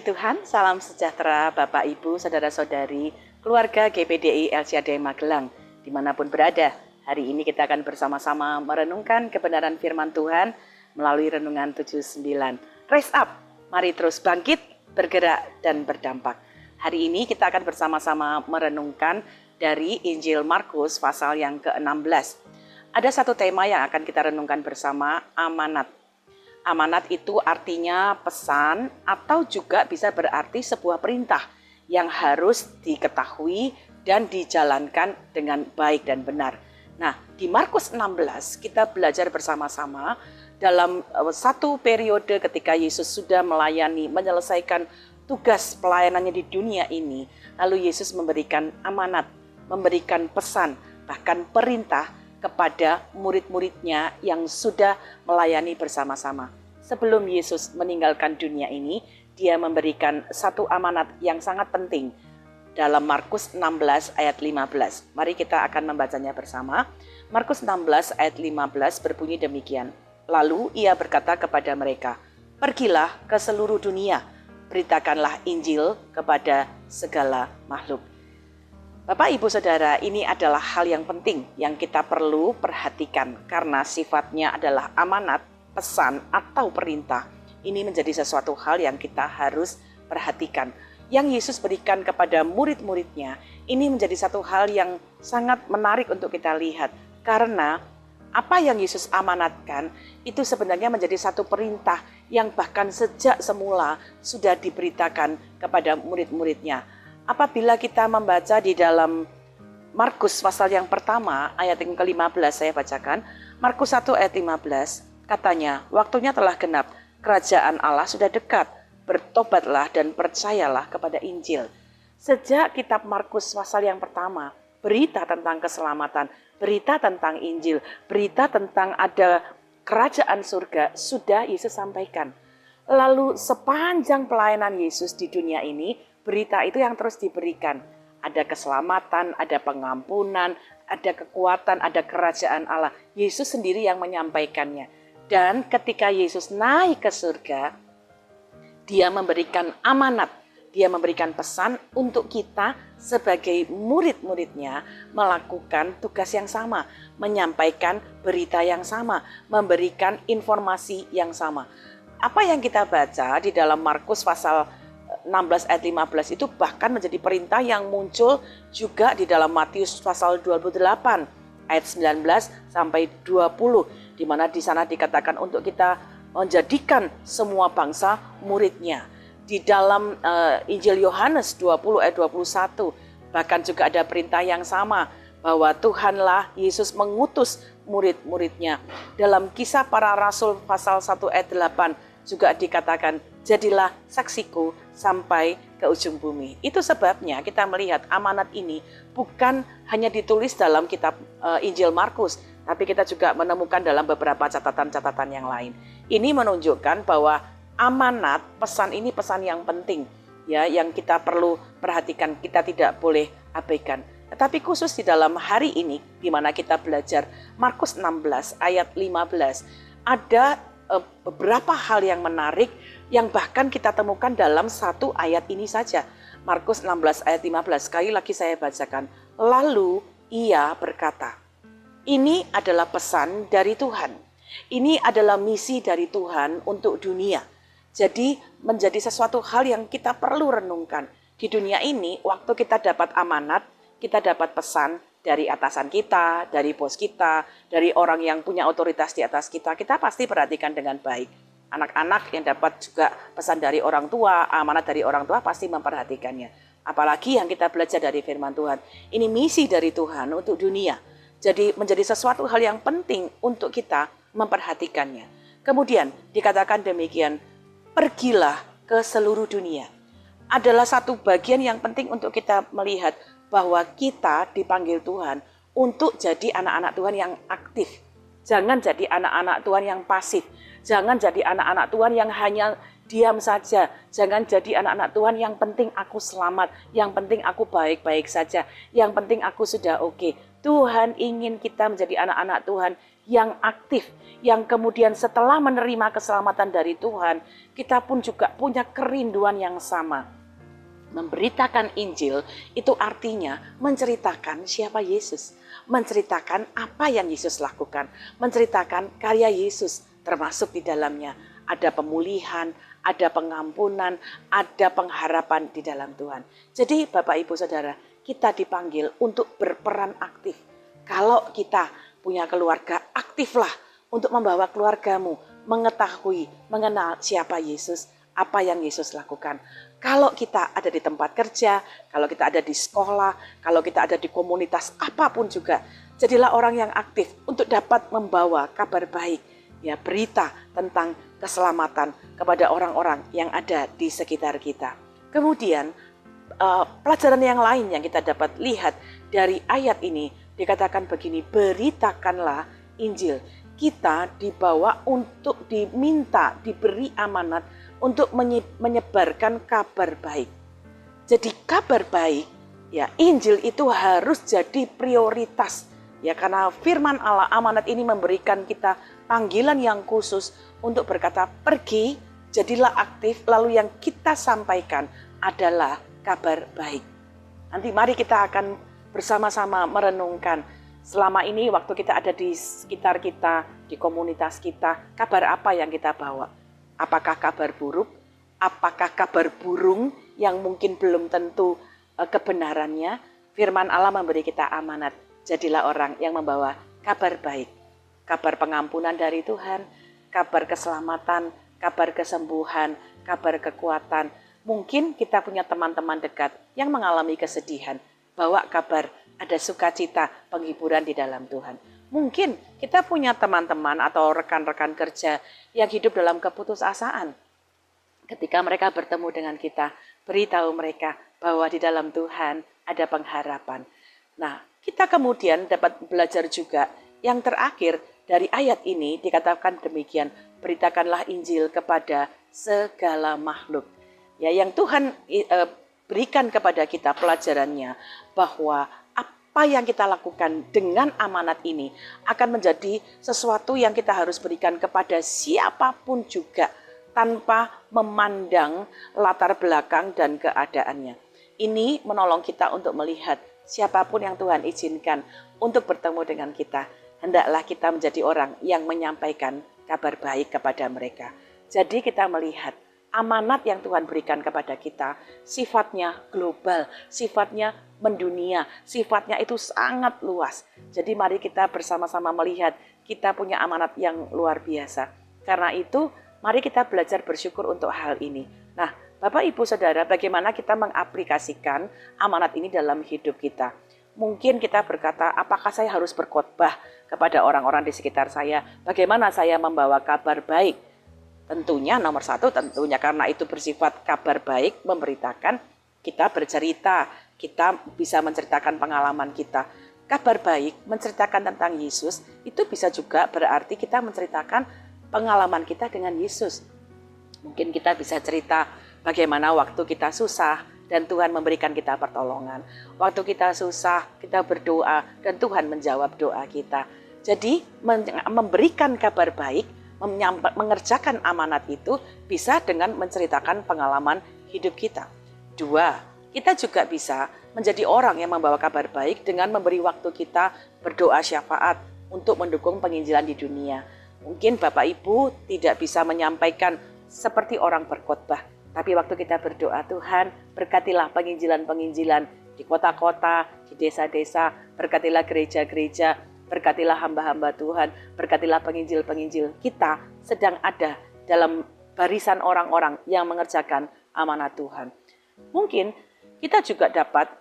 Tuhan, salam sejahtera Bapak Ibu, Saudara-saudari, keluarga GPDI LCAD Magelang, dimanapun berada. Hari ini kita akan bersama-sama merenungkan kebenaran firman Tuhan melalui Renungan 79. Rise up, mari terus bangkit, bergerak, dan berdampak. Hari ini kita akan bersama-sama merenungkan dari Injil Markus pasal yang ke-16. Ada satu tema yang akan kita renungkan bersama, amanat. Amanat itu artinya pesan atau juga bisa berarti sebuah perintah yang harus diketahui dan dijalankan dengan baik dan benar. Nah, di Markus 16 kita belajar bersama-sama dalam satu periode ketika Yesus sudah menyelesaikan tugas pelayanannya di dunia ini. Lalu Yesus memberikan amanat, memberikan pesan, bahkan perintah kepada murid-muridnya yang sudah melayani bersama-sama. Sebelum Yesus meninggalkan dunia ini, dia memberikan satu amanat yang sangat penting dalam Markus 16 ayat 15. Mari kita akan membacanya bersama. Markus 16 ayat 15 berbunyi demikian. Lalu ia berkata kepada mereka, "Pergilah ke seluruh dunia, beritakanlah Injil kepada segala makhluk." Bapak, Ibu, Saudara, ini adalah hal yang penting yang kita perlu perhatikan karena sifatnya adalah amanat, pesan, atau perintah. Ini menjadi sesuatu hal yang kita harus perhatikan. Yang Yesus berikan kepada murid-muridnya, ini menjadi satu hal yang sangat menarik untuk kita lihat. Karena apa yang Yesus amanatkan itu sebenarnya menjadi satu perintah yang bahkan sejak semula sudah diberitakan kepada murid-muridnya. Apabila kita membaca di dalam Markus pasal yang pertama ayat yang ke-15 saya bacakan. Markus 1 ayat 15 katanya, "Waktunya telah genap, kerajaan Allah sudah dekat, bertobatlah dan percayalah kepada Injil." Sejak kitab Markus pasal yang pertama, berita tentang keselamatan, berita tentang Injil, berita tentang ada kerajaan surga sudah Yesus sampaikan. Lalu sepanjang pelayanan Yesus di dunia ini, berita itu yang terus diberikan. Ada keselamatan, ada pengampunan, ada kekuatan, ada kerajaan Allah. Yesus sendiri yang menyampaikannya. Dan ketika Yesus naik ke surga, dia memberikan amanat, dia memberikan pesan untuk kita sebagai murid-muridnya melakukan tugas yang sama, menyampaikan berita yang sama, memberikan informasi yang sama. Apa yang kita baca di dalam Markus pasal 16 ayat 15 itu bahkan menjadi perintah yang muncul juga di dalam Matius pasal 28 ayat 19 sampai 20, di mana di sana dikatakan untuk kita menjadikan semua bangsa muridnya. Di dalam Injil Yohanes 20 ayat 21 bahkan juga ada perintah yang sama bahwa Tuhanlah Yesus mengutus murid-muridnya. Dalam Kisah Para Rasul pasal 1 ayat 8 juga dikatakan, "Jadilah saksiku sampai ke ujung bumi." Itu sebabnya kita melihat amanat ini bukan hanya ditulis dalam kitab Injil Markus, tapi kita juga menemukan dalam beberapa catatan-catatan yang lain. Ini menunjukkan bahwa amanat, pesan ini pesan yang penting, ya, yang kita perlu perhatikan, kita tidak boleh abaikan. Tetapi khusus di dalam hari ini, di mana kita belajar Markus 16 ayat 15, ada beberapa hal yang menarik yang bahkan kita temukan dalam satu ayat ini saja. Markus 16 ayat 15, sekali lagi saya bacakan. Lalu ia berkata, ini adalah pesan dari Tuhan. Ini adalah misi dari Tuhan untuk dunia. Jadi menjadi sesuatu hal yang kita perlu renungkan. Di dunia ini, waktu kita dapat amanat, kita dapat pesan dari atasan kita, dari bos kita, dari orang yang punya otoritas di atas kita, kita pasti perhatikan dengan baik. Anak-anak yang dapat juga pesan dari orang tua, amanat dari orang tua pasti memperhatikannya. Apalagi yang kita belajar dari firman Tuhan. Ini misi dari Tuhan untuk dunia. Jadi menjadi sesuatu hal yang penting untuk kita memperhatikannya. Kemudian dikatakan demikian, pergilah ke seluruh dunia. Adalah satu bagian yang penting untuk kita melihat bahwa kita dipanggil Tuhan untuk jadi anak-anak Tuhan yang aktif. Jangan jadi anak-anak Tuhan yang pasif. Jangan jadi anak-anak Tuhan yang hanya diam saja. Jangan jadi anak-anak Tuhan yang penting aku selamat. Yang penting aku baik-baik saja. Yang penting aku sudah oke. Tuhan ingin kita menjadi anak-anak Tuhan yang aktif, yang kemudian setelah menerima keselamatan dari Tuhan, kita pun juga punya kerinduan yang sama. Memberitakan Injil itu artinya menceritakan siapa Yesus, menceritakan apa yang Yesus lakukan, menceritakan karya Yesus, termasuk di dalamnya ada pemulihan, ada pengampunan, ada pengharapan di dalam Tuhan. Jadi Bapak Ibu Saudara, kita dipanggil untuk berperan aktif. Kalau kita punya keluarga, aktiflah untuk membawa keluargamu mengetahui, mengenal siapa Yesus, apa yang Yesus lakukan. Kalau kita ada di tempat kerja, kalau kita ada di sekolah, kalau kita ada di komunitas apapun juga, jadilah orang yang aktif untuk dapat membawa kabar baik, ya, berita tentang keselamatan kepada orang-orang yang ada di sekitar kita. Kemudian pelajaran yang lain yang kita dapat lihat dari ayat ini dikatakan begini, beritakanlah Injil. Kita dibawa untuk diminta, diberi amanat untuk menyebarkan kabar baik. Jadi kabar baik, ya, Injil itu harus jadi prioritas. Ya, karena firman Allah, amanat ini memberikan kita panggilan yang khusus untuk berkata, pergi, jadilah aktif, lalu yang kita sampaikan adalah kabar baik. Nanti mari kita akan bersama-sama merenungkan selama ini waktu kita ada di sekitar kita, di komunitas kita, kabar apa yang kita bawa? Apakah kabar buruk? Apakah kabar burung yang mungkin belum tentu kebenarannya? Firman Allah memberi kita amanat. Jadilah orang yang membawa kabar baik. Kabar pengampunan dari Tuhan, kabar keselamatan, kabar kesembuhan, kabar kekuatan. Mungkin kita punya teman-teman dekat yang mengalami kesedihan. Bawa kabar, ada sukacita, penghiburan di dalam Tuhan. Mungkin kita punya teman-teman atau rekan-rekan kerja yang hidup dalam keputusasaan. Ketika mereka bertemu dengan kita, beritahu mereka bahwa di dalam Tuhan ada pengharapan. Nah, kita kemudian dapat belajar juga yang terakhir dari ayat ini dikatakan demikian, beritakanlah Injil kepada segala makhluk. Ya, yang Tuhan berikan kepada kita pelajarannya bahwa apa yang kita lakukan dengan amanat ini akan menjadi sesuatu yang kita harus berikan kepada siapapun juga tanpa memandang latar belakang dan keadaannya. Ini menolong kita untuk melihat siapapun yang Tuhan izinkan untuk bertemu dengan kita, hendaklah kita menjadi orang yang menyampaikan kabar baik kepada mereka. Jadi kita melihat amanat yang Tuhan berikan kepada kita sifatnya global, sifatnya mendunia, sifatnya itu sangat luas. Jadi mari kita bersama-sama melihat kita punya amanat yang luar biasa. Karena itu mari kita belajar bersyukur untuk hal ini. Nah, Bapak Ibu Saudara, bagaimana kita mengaplikasikan amanat ini dalam hidup kita? Mungkin kita berkata, apakah saya harus berkhotbah kepada orang-orang di sekitar saya? Bagaimana saya membawa kabar baik? Tentunya nomor satu, tentunya karena itu bersifat kabar baik, memberitakan, kita bercerita, kita bisa menceritakan pengalaman kita. Kabar baik, menceritakan tentang Yesus, itu bisa juga berarti kita menceritakan pengalaman kita dengan Yesus. Mungkin kita bisa cerita bagaimana waktu kita susah dan Tuhan memberikan kita pertolongan. Waktu kita susah, kita berdoa dan Tuhan menjawab doa kita. Jadi memberikan kabar baik, mengerjakan amanat itu bisa dengan menceritakan pengalaman hidup kita. Dua, kita juga bisa menjadi orang yang membawa kabar baik dengan memberi waktu kita berdoa syafaat untuk mendukung penginjilan di dunia. Mungkin Bapak Ibu tidak bisa menyampaikan seperti orang berkhotbah, tapi waktu kita berdoa, Tuhan berkatilah penginjilan-penginjilan di kota-kota, di desa-desa, berkatilah gereja-gereja, berkatilah hamba-hamba Tuhan, berkatilah penginjil-penginjil. Kita sedang ada dalam barisan orang-orang yang mengerjakan amanat Tuhan. Mungkin kita juga dapat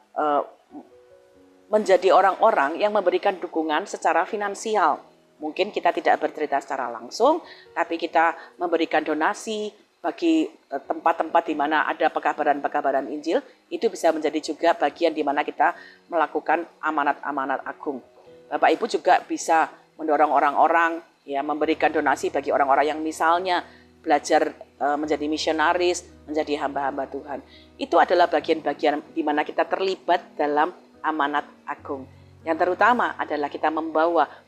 menjadi orang-orang yang memberikan dukungan secara finansial. Mungkin kita tidak bercerita secara langsung, tapi kita memberikan donasi bagi tempat-tempat di mana ada pekabaran-pekabaran Injil. Itu bisa menjadi juga bagian di mana kita melakukan amanat-amanat agung. Bapak Ibu juga bisa mendorong orang-orang, ya, memberikan donasi bagi orang-orang yang misalnya belajar menjadi misionaris, menjadi hamba-hamba Tuhan. Itu adalah bagian-bagian di mana kita terlibat dalam amanat agung. Yang terutama adalah kita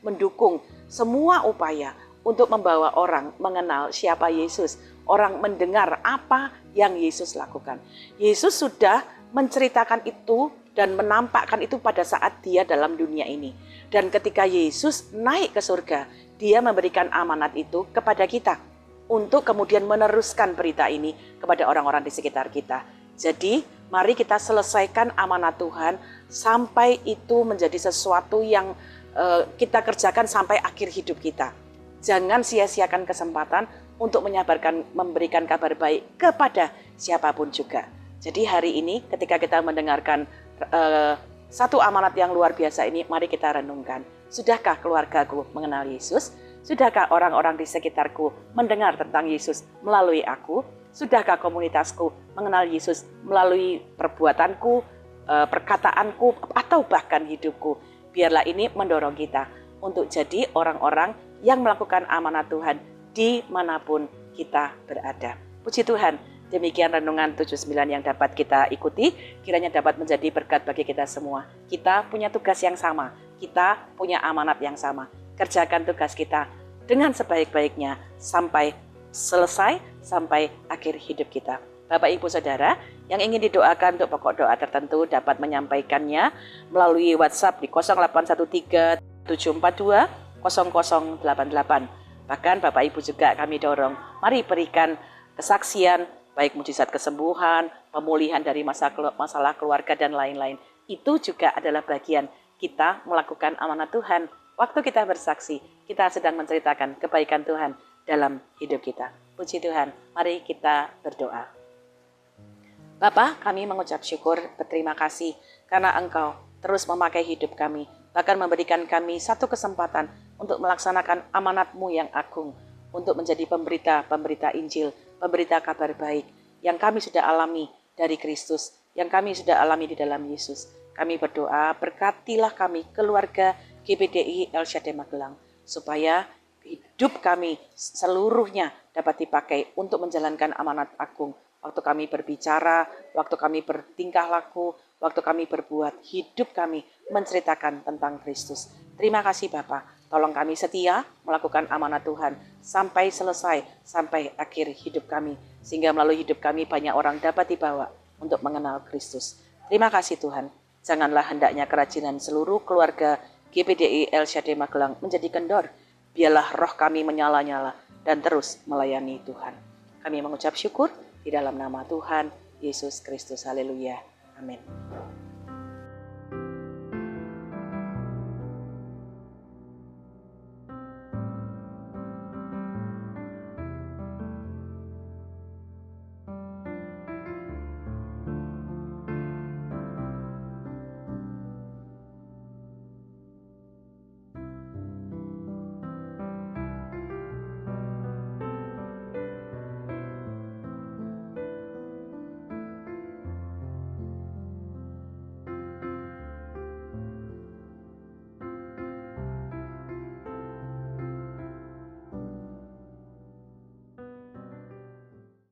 mendukung semua upaya untuk membawa orang mengenal siapa Yesus. Orang mendengar apa yang Yesus lakukan. Yesus sudah menceritakan itu dan menampakkan itu pada saat dia dalam dunia ini. Dan ketika Yesus naik ke surga, dia memberikan amanat itu kepada kita untuk kemudian meneruskan berita ini kepada orang-orang di sekitar kita. Jadi mari kita selesaikan amanat Tuhan sampai itu menjadi sesuatu yang kita kerjakan sampai akhir hidup kita. Jangan sia-siakan kesempatan untuk memberikan kabar baik kepada siapapun juga. Jadi hari ini ketika kita mendengarkan satu amanat yang luar biasa ini, mari kita renungkan. Sudahkah keluargaku mengenal Yesus? Sudahkah orang-orang di sekitarku mendengar tentang Yesus melalui aku? Sudahkah komunitasku mengenal Yesus melalui perbuatanku, perkataanku, atau bahkan hidupku? Biarlah ini mendorong kita untuk jadi orang-orang yang melakukan amanat Tuhan dimanapun kita berada. Puji Tuhan, demikian renungan 79 yang dapat kita ikuti, kiranya dapat menjadi berkat bagi kita semua. Kita punya tugas yang sama, kita punya amanat yang sama. Kerjakan tugas kita dengan sebaik-baiknya sampai selesai, sampai akhir hidup kita. Bapak, Ibu, Saudara yang ingin didoakan untuk pokok doa tertentu dapat menyampaikannya melalui WhatsApp di 0813 742 0088. Bahkan Bapak Ibu juga kami dorong, mari berikan kesaksian, baik mujizat kesembuhan, pemulihan dari masalah keluarga dan lain-lain. Itu juga adalah bagian kita melakukan amanat Tuhan. Waktu kita bersaksi, kita sedang menceritakan kebaikan Tuhan dalam hidup kita. Puji Tuhan, mari kita berdoa. Bapa, kami mengucap syukur, berterima kasih karena Engkau terus memakai hidup kami, bahkan memberikan kami satu kesempatan untuk melaksanakan amanat-Mu yang agung, untuk menjadi pemberita Injil, pemberita kabar baik yang kami sudah alami dari Kristus, yang kami sudah alami di dalam Yesus. Kami berdoa, berkatilah kami, keluarga GPDI El Shaddai Magelang, supaya hidup kami seluruhnya dapat dipakai untuk menjalankan amanat agung. Waktu kami berbicara, waktu kami bertingkah laku, waktu kami berbuat, hidup kami menceritakan tentang Kristus. Terima kasih Bapa, tolong kami setia melakukan amanat Tuhan sampai selesai, sampai akhir hidup kami. Sehingga melalui hidup kami banyak orang dapat dibawa untuk mengenal Kristus. Terima kasih Tuhan, janganlah hendaknya kerajinan seluruh keluarga GPDI El Shaddai Magelang menjadi kendor. Biarlah roh kami menyala-nyala dan terus melayani Tuhan. Kami mengucap syukur di dalam nama Tuhan Yesus Kristus. Haleluya. Amin.